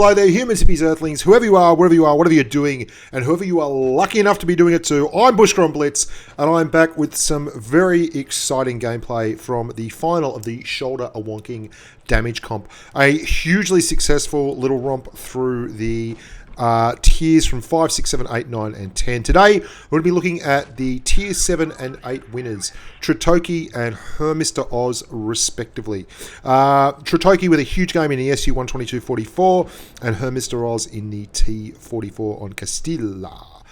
Hello there, humans, hippies, earthlings, whoever you are, wherever you are, whatever you're doing, and whoever you are lucky enough to be doing it to. I'm Bushka on Blitz, and I'm back with some very exciting gameplay from the final of the shoulder a wonking damage comp. A hugely successful little romp through the tiers from 5, 6, 7, 8, 9, and 10. Today, we're going to be looking at the tier 7 and 8 winners, Tritoke and HerrMroz, respectively. Tritoke with a huge game in the SU 122-44, and HerrMroz in the T44 on Castilla.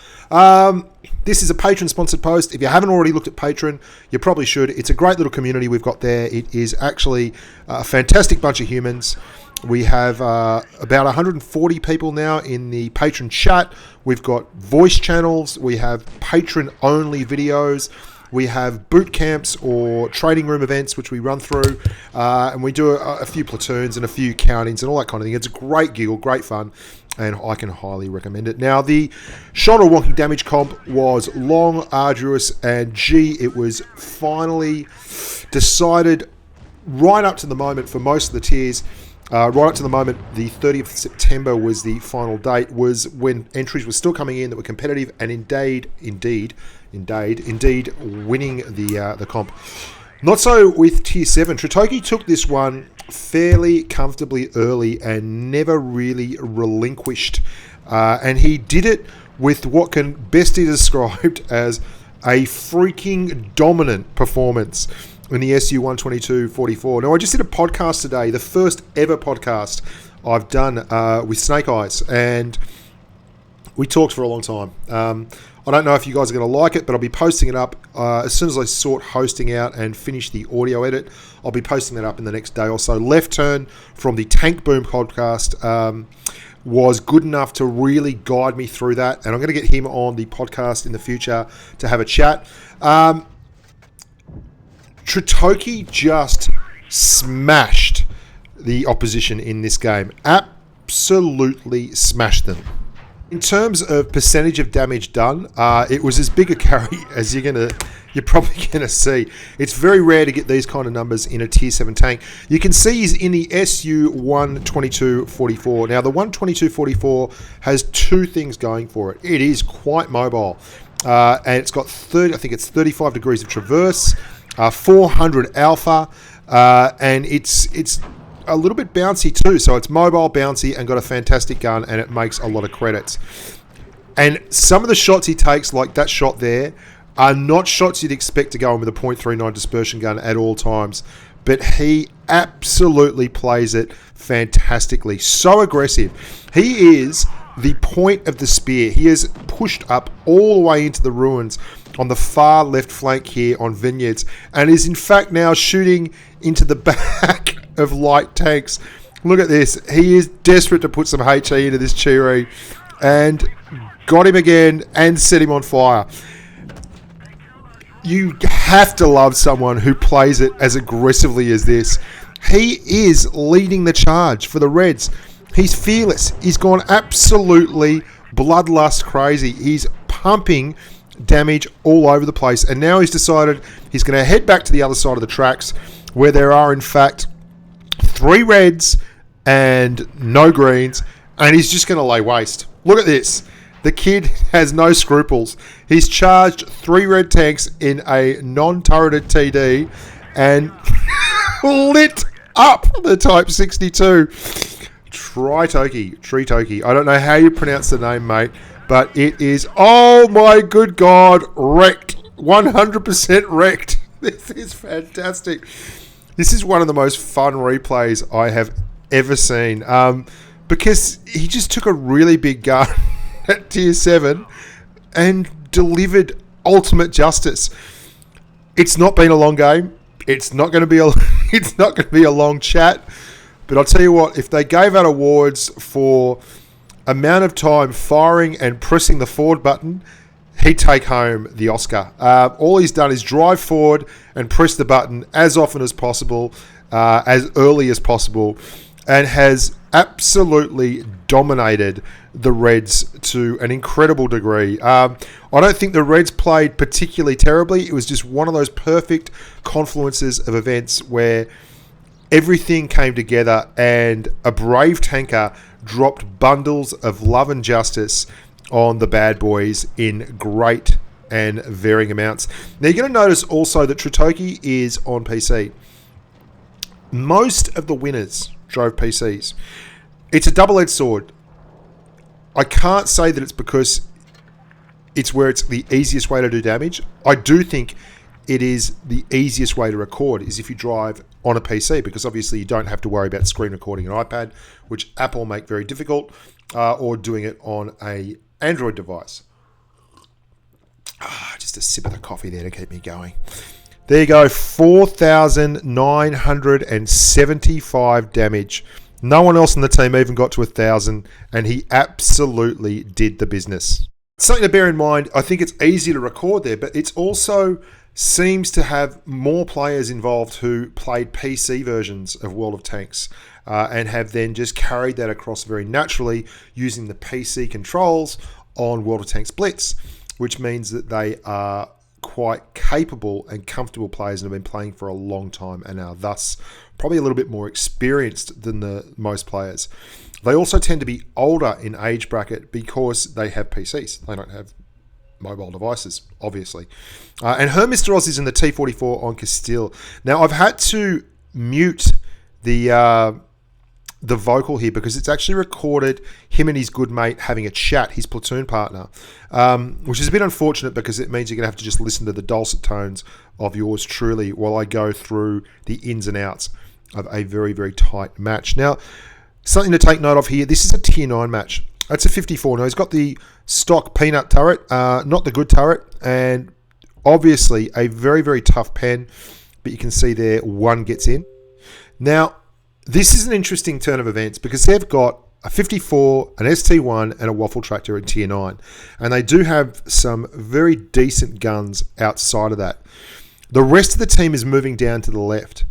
This is a Patron-sponsored post. If you haven't already looked at Patron, you probably should. It's a great little community we've got there. It is actually a fantastic bunch of humans. We have about 140 people now in the Patron chat. We've got voice channels. We have Patron-only videos. We have boot camps or trading room events, which we run through. And we do a few platoons and a few countings and all that kind of thing. It's a great giggle, great fun, and I can highly recommend it. Now, the shoulder wonking damage comp was long, arduous, and it was finally decided right up to the moment for most of the tiers. Right up to the moment, the 30th of September was the final date, was when entries were still coming in that were competitive and indeed winning the comp. Not so with Tier 7. Tritoke took this one fairly comfortably early and never really relinquished. And he did it with what can best be described as a freaking dominant performance in the SU 122-44. Now, I just did a podcast today, the first ever podcast I've done with Snake Eyes, and we talked for a long time. I don't know if you guys are going to like it, but I'll be posting it up as soon as I sort hosting out and finish the audio edit. I'll be posting that up in the next day or so. Left Turn from the Tank Boom podcast was good enough to really guide me through that, and I'm going to get him on the podcast in the future to have a chat. Tritoke just smashed the opposition in this game. Absolutely smashed them. In terms of percentage of damage done, it was as big a carry as you're probably gonna see. It's very rare to get these kind of numbers in a tier 7 tank. You can see he's in the SU 122-44. Now, the 122-44 has two things going for it. It is quite mobile, and it's got 35 degrees of traverse. 400 alpha, and it's a little bit bouncy too, so it's mobile, bouncy, and got a fantastic gun, and it makes a lot of credits. And some of the shots he takes, like that shot there, are not shots you'd expect to go in with a .39 dispersion gun at all times, but he absolutely plays it fantastically. So aggressive. He is the point of the spear. He is pushed up all the way into the ruins on the far left flank here on Vineyards, and is in fact now shooting into the back of light tanks. Look at this. He is desperate to put some HE into this Chiri, and got him again and set him on fire. You have to love someone who plays it as aggressively as this. He is leading the charge for the Reds. He's fearless. He's gone absolutely bloodlust crazy. He's pumping damage all over the place, and now he's decided he's going to head back to the other side of the tracks, where there are in fact 3 reds and no greens, and he's just going to lay waste. Look at this. The kid has no scruples. He's charged 3 red tanks in a non-turreted TD and lit up the Type 62. Tritoke. I don't know how you pronounce the name, mate, but it is, oh my good God, wrecked. 100% wrecked. This is fantastic. This is one of the most fun replays I have ever seen, because he just took a really big gun at tier 7 and delivered ultimate justice. It's not been a long game. It's not going to be a long chat. But I'll tell you what, if they gave out awards for amount of time firing and pressing the forward button, he'd take home the Oscar. All he's done is drive forward and press the button as often as possible, as early as possible, and has absolutely dominated the Reds to an incredible degree. I don't think the Reds played particularly terribly. It was just one of those perfect confluences of events where everything came together and a brave tanker dropped bundles of love and justice on the bad boys in great and varying amounts. Now, you're going to notice also that Tritoke is on PC. Most of the winners drove PCs. It's a double-edged sword. I can't say that it's because it's where it's the easiest way to do damage. I do think it is the easiest way to record is if you drive on a PC, because obviously you don't have to worry about screen recording an iPad, which Apple make very difficult, or doing it on a Android device. Just a sip of the coffee there to keep me going. There you go, 4,975 damage. No one else on the team even got to 1,000, and he absolutely did the business. Something to bear in mind, I think it's easy to record there, but it's also seems to have more players involved who played PC versions of World of Tanks and have then just carried that across very naturally using the PC controls on World of Tanks Blitz, which means that they are quite capable and comfortable players and have been playing for a long time and are thus probably a little bit more experienced than the most players. They also tend to be older in age bracket because they have PCs. They don't have mobile devices, obviously. And HerrMroz is in the T44 on Castile. Now, I've had to mute the vocal here because it's actually recorded him and his good mate having a chat, his platoon partner, which is a bit unfortunate because it means you're going to have to just listen to the dulcet tones of yours truly while I go through the ins and outs of a very, very tight match. Now, something to take note of here, this is a tier 9 match. That's a 54. Now, he's got the stock peanut turret, not the good turret, and obviously a very, very tough pen, but you can see there one gets in. Now, this is an interesting turn of events because they've got a 54, an ST1, and a waffle tractor in tier 9. And they do have some very decent guns outside of that. The rest of the team is moving down to the left.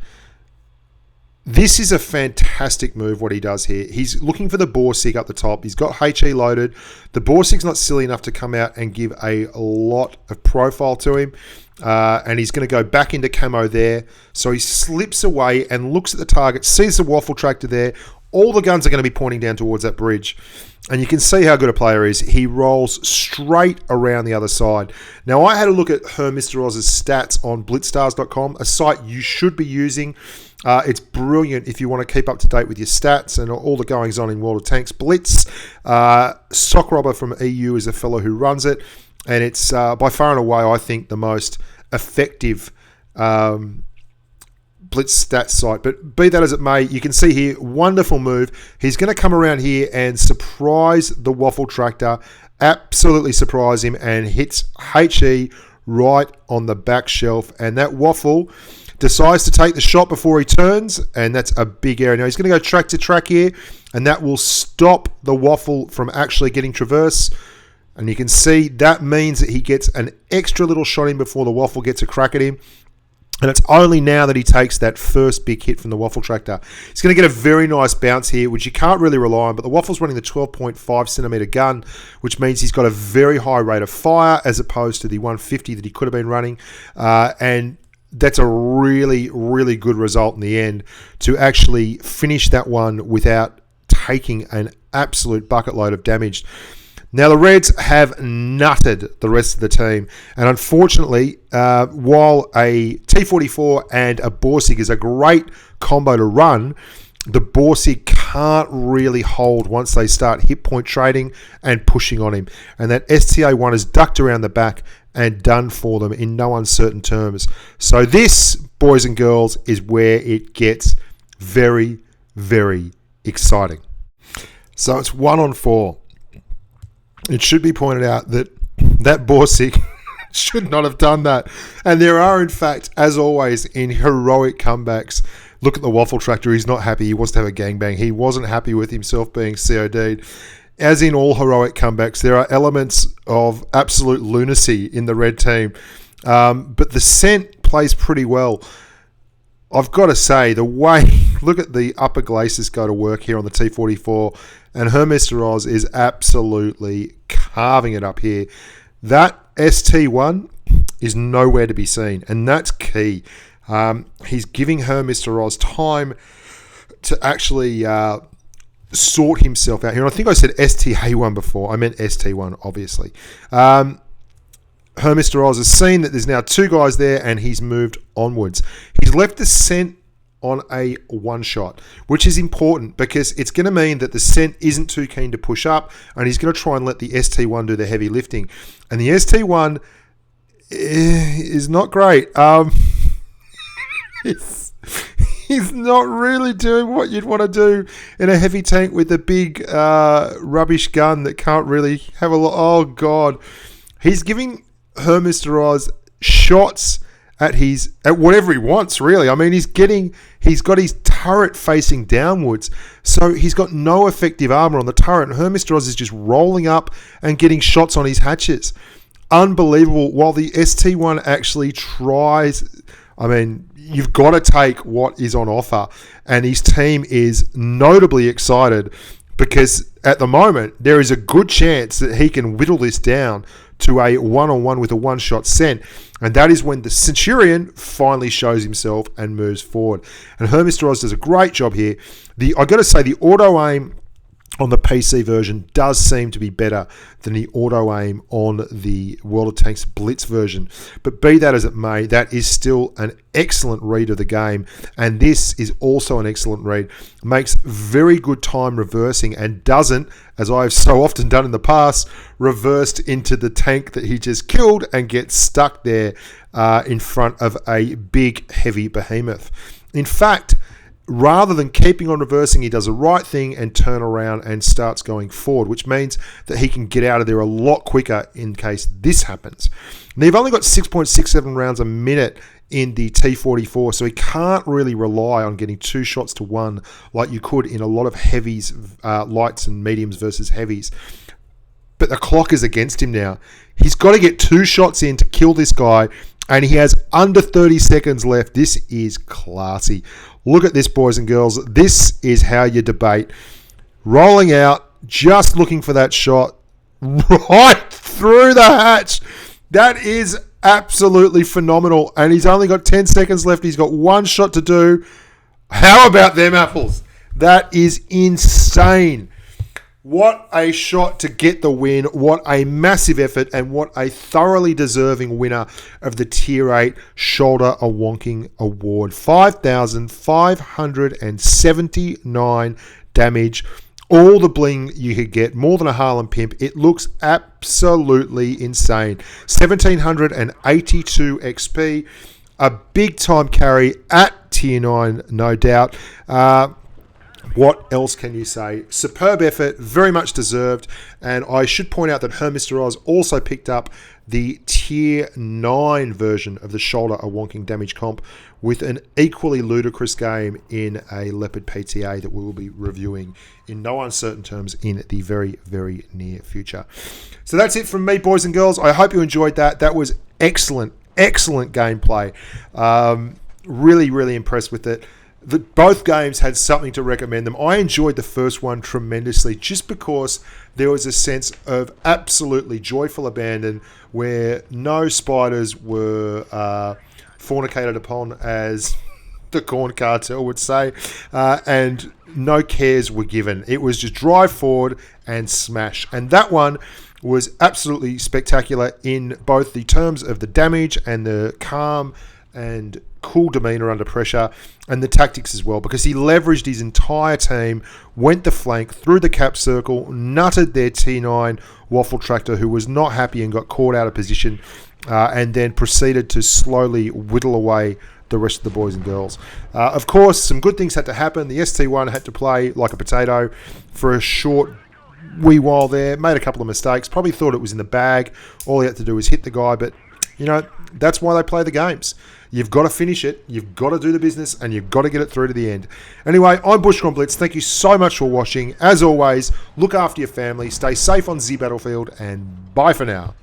This is a fantastic move, what he does here. He's looking for the Borsig up the top. He's got HE loaded. The Borsig's not silly enough to come out and give a lot of profile to him. And he's going to go back into camo there. So he slips away and looks at the target, sees the waffle tractor there. All the guns are going to be pointing down towards that bridge. And you can see how good a player is. He rolls straight around the other side. Now, I had a look at HerrMroz's stats on blitzstars.com, a site you should be using. It's brilliant if you want to keep up to date with your stats and all the goings on in World of Tanks. Blitz, Sock Robber from EU is a fellow who runs it. And it's by far and away, I think, the most effective Blitz stats site. But be that as it may, you can see here, wonderful move. He's going to come around here and surprise the waffle tractor, absolutely surprise him, and hits HE right on the back shelf. And that waffle decides to take the shot before he turns, and that's a big area. Now, he's going to go track to track here, and that will stop the waffle from actually getting traverse. And you can see that means that he gets an extra little shot in before the waffle gets a crack at him. And it's only now that he takes that first big hit from the waffle tractor. He's going to get a very nice bounce here, which you can't really rely on. But the waffle's running the 12.5 centimeter gun, which means he's got a very high rate of fire as opposed to the 150 that he could have been running. And that's a really, really good result in the end to actually finish that one without taking an absolute bucket load of damage. Now, the Reds have nutted the rest of the team. And unfortunately, while a T44 and a Borsig is a great combo to run, the Borsig can't really hold once they start hit point trading and pushing on him. And that STA1 is ducked around the back and done for them in no uncertain terms. So this, boys and girls, is where it gets very, very exciting. So it's 1-on-4. It should be pointed out that that Borsig should not have done that. And there are, in fact, as always, in heroic comebacks, look at the waffle tractor. He's not happy. He wants to have a gangbang. He wasn't happy with himself being COD'd. As in all heroic comebacks, there are elements of absolute lunacy in the red team. But the scent plays pretty well. I've got to say, the way, look at the upper glacis go to work here on the T44, and HerrMroz is absolutely carving it up here. That ST1 is nowhere to be seen, and that's key. He's giving HerrMroz time to actually sort himself out here. And I think I said STA1 before. I meant ST1, obviously. HerrMroz has seen that there's now two guys there, and he's moved onwards. He's left the scent on a one-shot, which is important because it's going to mean that the scent isn't too keen to push up, and he's going to try and let the ST1 do the heavy lifting. And the ST1 is not great. He's not really doing what you'd want to do in a heavy tank with a big rubbish gun that can't really have a lot. Oh, God. He's giving HerrMroz shots at whatever he wants, really. I mean, he's got his turret facing downwards, so he's got no effective armor on the turret, and HerrMroz is just rolling up and getting shots on his hatches. Unbelievable. While the ST1 actually tries, I mean, you've got to take what is on offer, and his team is notably excited because at the moment there is a good chance that he can whittle this down to a one-on-one with a one-shot scent, and that is when the Centurion finally shows himself and moves forward. And HerrMroz does a great job here. I got to say, the auto-aim on the PC version does seem to be better than the auto-aim on the World of Tanks Blitz version. But be that as it may, that is still an excellent read of the game. And this is also an excellent read. Makes very good time reversing and doesn't, as I've so often done in the past, reversed into the tank that he just killed and gets stuck there in front of a big, heavy behemoth. In fact, rather than keeping on reversing, he does the right thing and turn around and starts going forward, which means that he can get out of there a lot quicker in case this happens. Now, you've only got 6.67 rounds a minute in the T44, so he can't really rely on getting two shots to one like you could in a lot of heavies, lights and mediums versus heavies. But the clock is against him now. He's got to get two shots in to kill this guy, and he has under 30 seconds left. This is classy. Look at this, boys and girls. This is how you debate. Rolling out, just looking for that shot right through the hatch. That is absolutely phenomenal. And he's only got 10 seconds left. He's got one shot to do. How about them apples? That is insane. What a shot to get the win. What a massive effort, and what a thoroughly deserving winner of the Tier 8 Shoulder a Wonking Award. 5,579 damage. All the bling you could get. More than a Harlem Pimp. It looks absolutely insane. 1,782 XP. A big time carry at Tier 9, no doubt. What else can you say? Superb effort, very much deserved. And I should point out that HerrMroz also picked up the Tier 9 version of the Shoulder a Wonking damage comp with an equally ludicrous game in a Leopard PTA that we will be reviewing in no uncertain terms in the very, very near future. So that's it from me, boys and girls. I hope you enjoyed that. That was excellent, excellent gameplay. Really, really impressed with it. Both games had something to recommend them. I enjoyed the first one tremendously just because there was a sense of absolutely joyful abandon where no spiders were fornicated upon, as the Corn Cartel would say, and no cares were given. It was just drive forward and smash. And that one was absolutely spectacular in both the terms of the damage and the calm and cool demeanor under pressure, and the tactics as well, because he leveraged his entire team, went the flank, through the cap circle, nutted their T9 waffle tractor, who was not happy and got caught out of position, and then proceeded to slowly whittle away the rest of the boys and girls. Of course, some good things had to happen. The ST1 had to play like a potato for a short wee while there, made a couple of mistakes, probably thought it was in the bag. All he had to do was hit the guy, but you know, that's why they play the games. You've got to finish it, you've got to do the business, and you've got to get it through to the end. Anyway, I'm Bushka on Blitz. Thank you so much for watching. As always, look after your family, stay safe on the battlefield, and bye for now.